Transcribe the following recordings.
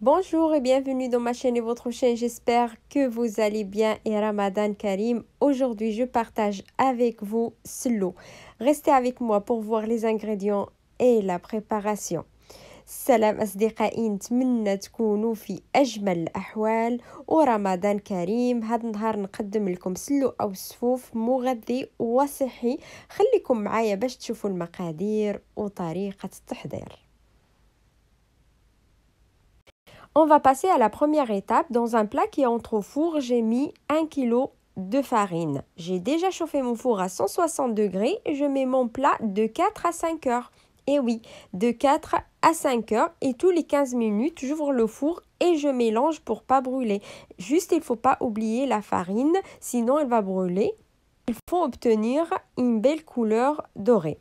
Bonjour et bienvenue dans ma chaîne et votre chaîne. J'espère que vous allez bien et Ramadan Karim. Aujourd'hui, je partage avec vous ce lot. Restez avec moi pour voir les ingrédients et la préparation. السلام أصدقائي، نتمنى تكونوا في أجمل الأحوال ورمضان كريم. هذا النهار نقدم لكم سلو أو سفوف مغذي وصحي. خليكم معايا باش تشوفوا المقادير وطريقة التحضير. On va passer à la première étape. Dans un plat qui entre au four, j'ai mis 1 kg de farine. J'ai déjà chauffé mon four à 160 degrés et je mets mon plat de 4 à 5 heures. Et oui, de 4 à 5 heures et tous les 15 minutes, j'ouvre le four et je mélange pour pas brûler. Juste, il faut pas oublier la farine, sinon elle va brûler. Il faut obtenir une belle couleur dorée.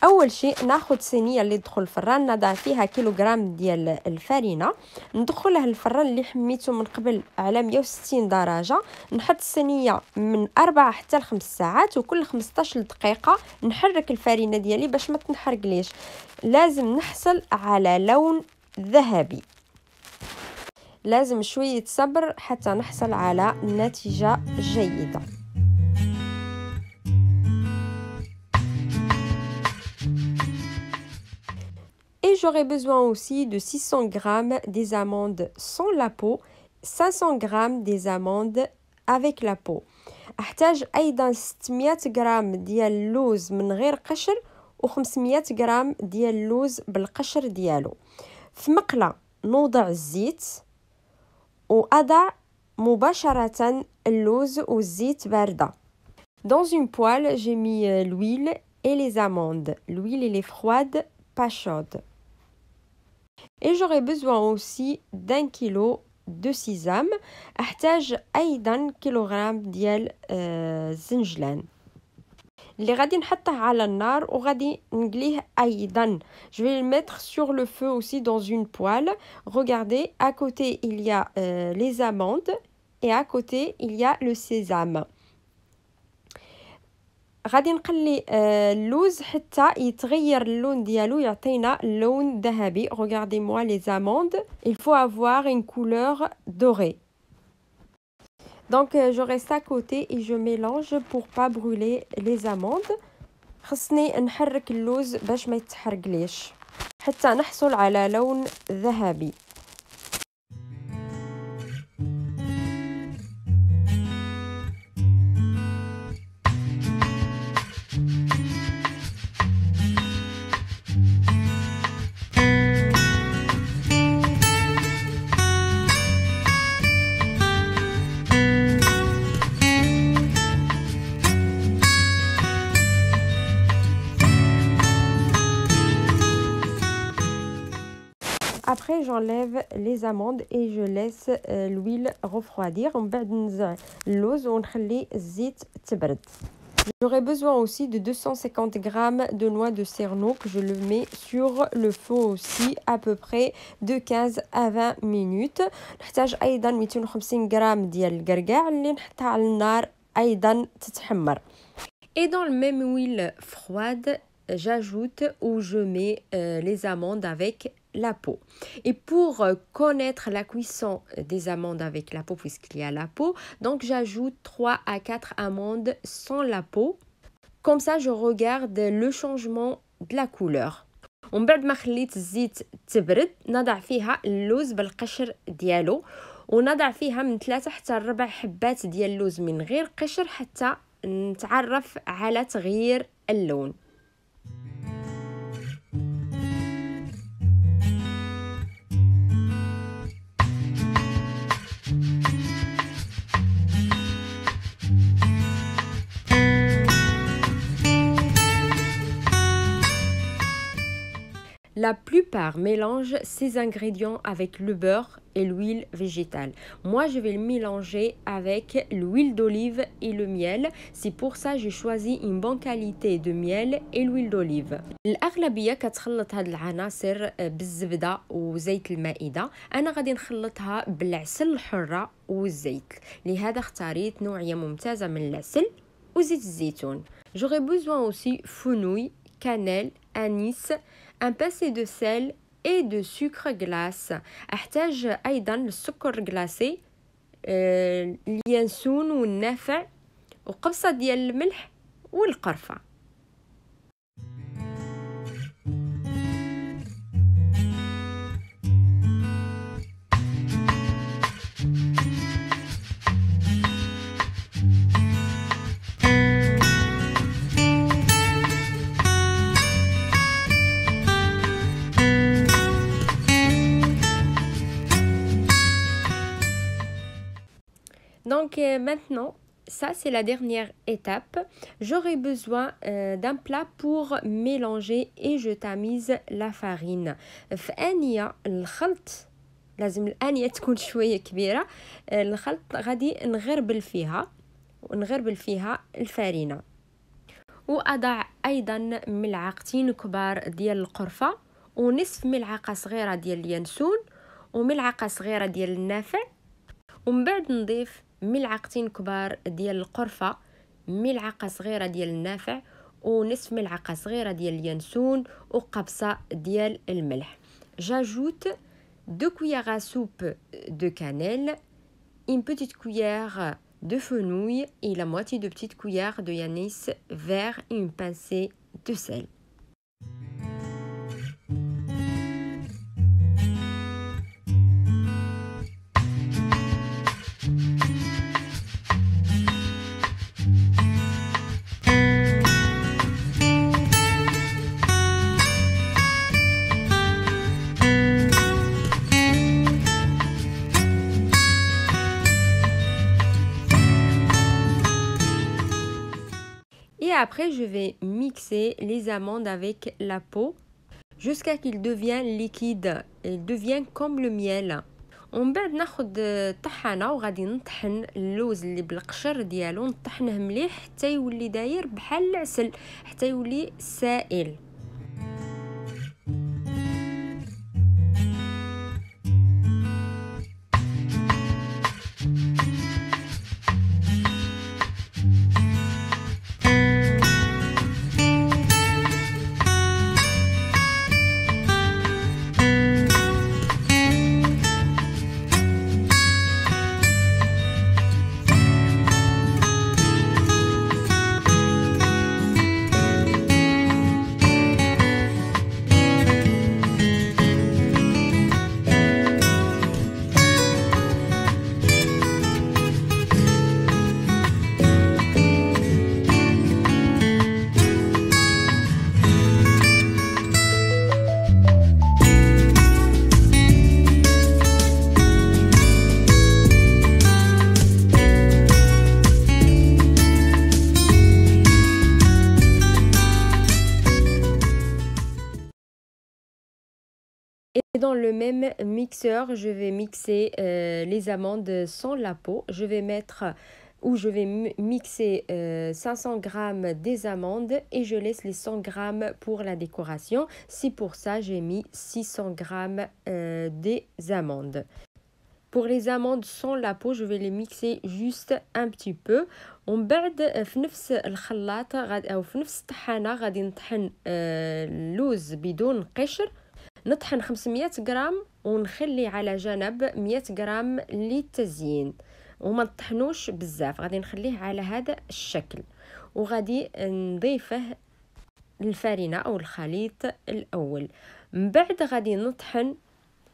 اول شيء ناخذ صينيه اللي تدخل الفران، نضع فيها كيلوغرام ديال الفرينه، ندخلها الفران اللي حميته من قبل على 160 درجه. نحط الصينيه من 4 حتى ل 5 ساعات، وكل 15 دقيقه نحرك الفرينه ديالي باش ما تنحرقليش. لازم نحصل على لون ذهبي، لازم شويه صبر حتى نحصل على نتيجه جيده. Et j'aurai besoin aussi de 600 g des amandes sans la peau, 500 g des amandes avec la peau. احتاج ايضا 600 غرام ديال اللوز من غير قشر و500 غرام ديال اللوز بالقشر ديالو. في مقله نوضع الزيت واضع مباشره اللوز والزيت بارده. Dans une poêle, j'ai mis l'huile et les amandes. L'huile elle est froide, pas chaude. Et j'aurai besoin aussi d'un kilo de sésame. احتاج ايضا كيلوغرام ديال الزنجلان اللي غادي نحطه على النار وغادي نقليه ايضا. Je vais le mettre sur le feu aussi dans une poêle. Regardez, à côté il y a les amandes et à côté il y a le sésame. غادي نقلي اللوز حتى يتغير اللون ديالو، يعطينا لون ذهبي. Regardez moi les amandes, il faut avoir une couleur dorée. Donc je reste à côté et je mélange pour pas brûler les amandes. خصني نحرك اللوز باش ما يتحرقليش حتى نحصل على لون ذهبي. Après, j'enlève les amandes et je laisse l'huile refroidir. ومن بعد ننزع اللوز ونخلي الزيت تبرد. J'aurai besoin aussi de 250 g de noix de cerneau que je le mets sur le feu aussi à peu près de 15 à 20 minutes. نحتاج أيضا 250 g ديال القرقاع اللي نحطها على النار أيضا تتحمر. Et dans le même huile froide, j'ajoute ou je mets les amandes avec la peau. Et pour connaître la cuisson des amandes avec la peau, puisqu'il y a la peau, donc j'ajoute 3 à 4 amandes sans la peau. Comme ça, je regarde le changement de la couleur. ومن بعد ما خليت الزيت تبرد نضع فيها اللوز بالقشر ديالو، ونضع فيها من 3 حتى 4 حبات ديال اللوز من غير قشر حتى نتعرف على تغيير اللون. La plupart mélangent ces ingrédients avec le beurre et l'huile végétale. Moi, je vais le mélanger avec l'huile d'olive et le miel. C'est pour ça que j'ai choisi une bonne qualité de miel et l'huile d'olive. الأغلبية كتخلط هاد العناصر بالزبدة وزيت المائدة. أنا غادي نخلطها بالعسل الحرة والزيت، لهذا اختاريت نوعية ممتازة من العسل وزيت الزيتون. J'aurai besoin aussi fenouil, cannelle, anis, un pincé de sel et de sucre glace. أحتاج أيضا السكر جلاسي، اليانسون والنافع وقبصة ديال الملح والقرفة. Donc maintenant, ça c'est la dernière étape. J'aurai besoin d'un plat pour mélanger et je tamise la farine. في آنية الخلط لازم الآنية تكون شوية كبيرة. الخلط غادي نغربل فيها الفارينة، وأضع أيضا ملعقتين كبار ديال القرفة ونصف ملعقة صغيرة ديال اليانسون وملعقة صغيرة ديال النافع، ومن بعد نضيف ملعقتين كبار ديال القرفة، ملعقة صغيرة ديال النافع ونصف ملعقة صغيرة ديال اليانسون وقبصة ديال الملح. J'ajoute 2 cuillères à soupe de cannelle, une petite cuillère de fenouil et la moitié de petite cuillère de yanis vert et une pincée de sel. Et après, je vais mixer les amandes avec la peau jusqu'à qu'il devienne liquide. Il devient comme le miel. ومن بعد ناخد طحانة وغادي نطحن اللوز اللي بالقشر ديالو، نطحنه مليح حتى يولي داير بحال العسل، حتى يولي سائل. Et dans le même mixeur, je vais mixer les amandes sans la peau. Je vais mixer 500 g des amandes et je laisse les 100 g pour la décoration. C'est pour ça j'ai mis 600 g des amandes. Pour les amandes sans la peau, je vais les mixer juste un petit peu. ومن بعد في نفس الخلاط أو في نفس الطحانة غادي نطحن اللوز بدون قشر. نطحن 500 غرام ونخلي على جنب 100 غرام للتزيين، وما نطحنوش بزاف، غادي نخليه على هذا الشكل. وغادي نضيفه الفارينة او الخليط الاول. من بعد غادي نطحن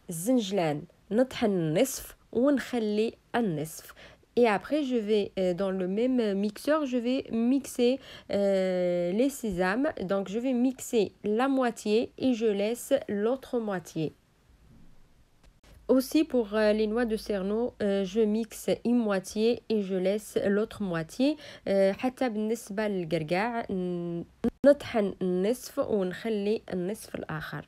الزنجلان، نطحن النصف ونخلي النصف. Et après, je vais, dans le même mixeur, je vais mixer les sésames. Donc, je vais mixer la moitié et je laisse l'autre moitié. Aussi, pour les noix de cerneau, je mixe une moitié et je laisse l'autre moitié. حتى بالنسبة للقرقاع نطحن النصف ونخلي النصف الآخر.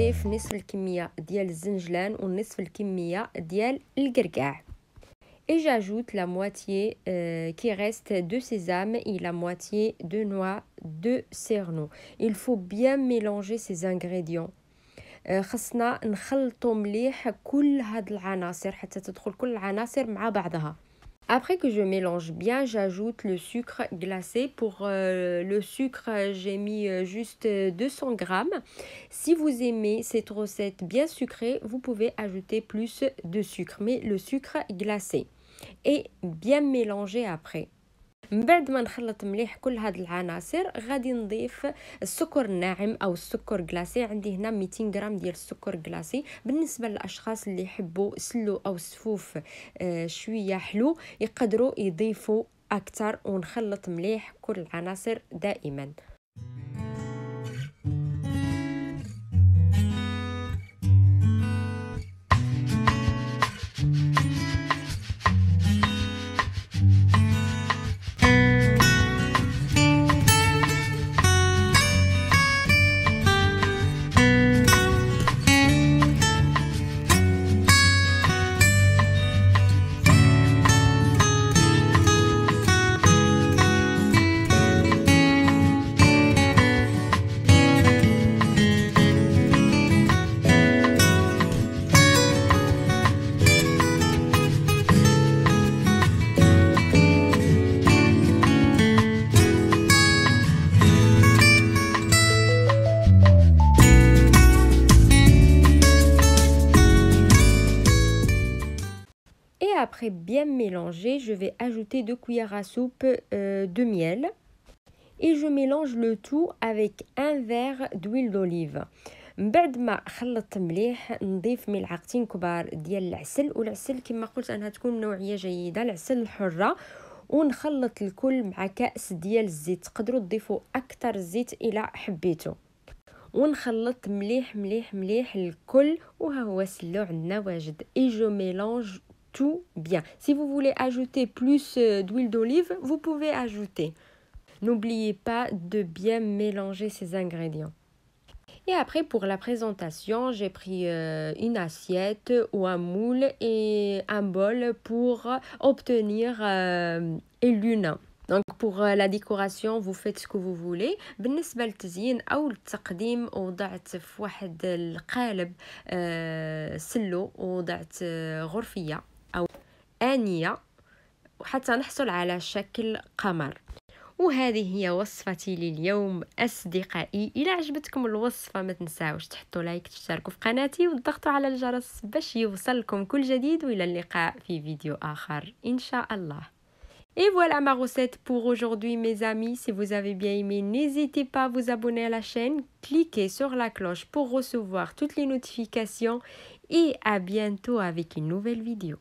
نضيف نصف الكمية ديال الزنجلان ونصف الكمية ديال القرقاع. Et j'ajoute la moitié qui reste de sésame et la moitié de noix de cerneau. Il faut bien mélanger ces ingrédients. خصنا نخلطوا مليح كل هاد العناصر حتى تدخل كل العناصر مع بعضها. Après que je mélange bien, j'ajoute le sucre glacé. Pour le sucre, j'ai mis juste 200 grammes. Si vous aimez cette recette bien sucrée, vous pouvez ajouter plus de sucre, mais le sucre glacé. Et bien mélanger après. من بعد ما نخلط مليح كل هاد العناصر غادي نضيف السكر الناعم او السكر كلاصي. عندي هنا 200 غرام ديال السكر كلاصي. بالنسبه للاشخاص اللي يحبوا سلو او سفوف شويه حلو يقدروا يضيفوا اكثر. ونخلط مليح كل العناصر دائما. Après bien mélanger, je vais ajouter 2 cuillères à soupe de miel et je mélange le tout avec un verre d'huile d'olive. من بعد ما خلطت مليح نضيف ملعقتين كبار ديال العسل. والعسل كما قلت انها تكون نوعيه جيده، العسل الحره. ونخلط الكل مع كأس ديال الزيت. تقدروا تضيفوا اكثر الزيت الى حبيتوا. ونخلط مليح مليح مليح الكل. وها هو سلو عندنا واجد. Et je mélange tout bien. Si vous voulez ajouter plus d'huile d'olive, vous pouvez ajouter. N'oubliez pas de bien mélanger ces ingrédients. Et après, pour la présentation, j'ai pris une assiette ou un moule et un bol pour obtenir une lune. Donc pour la décoration, vous faites ce que vous voulez. بالنسبة للتزيين أو التقديم وضعت في واحد القالب سلو وضعت غرفية أو آنية وحتى نحصل على شكل قمر. وهذه هي وصفتي لليوم أصدقائي. إذا عجبتكم الوصفة ما تنساوش تحطوا لايك، تشتركوا في قناتي وتضغطوا على الجرس باش يوصلكم كل جديد. وإلى اللقاء في فيديو آخر إن شاء الله. Et voilà ma recette pour aujourd'hui mes amis. Si vous avez bien aimé, n'hésitez pas à vous abonner à la chaîne. Cliquez sur la cloche pour recevoir toutes les notifications. Et à bientôt avec une nouvelle vidéo.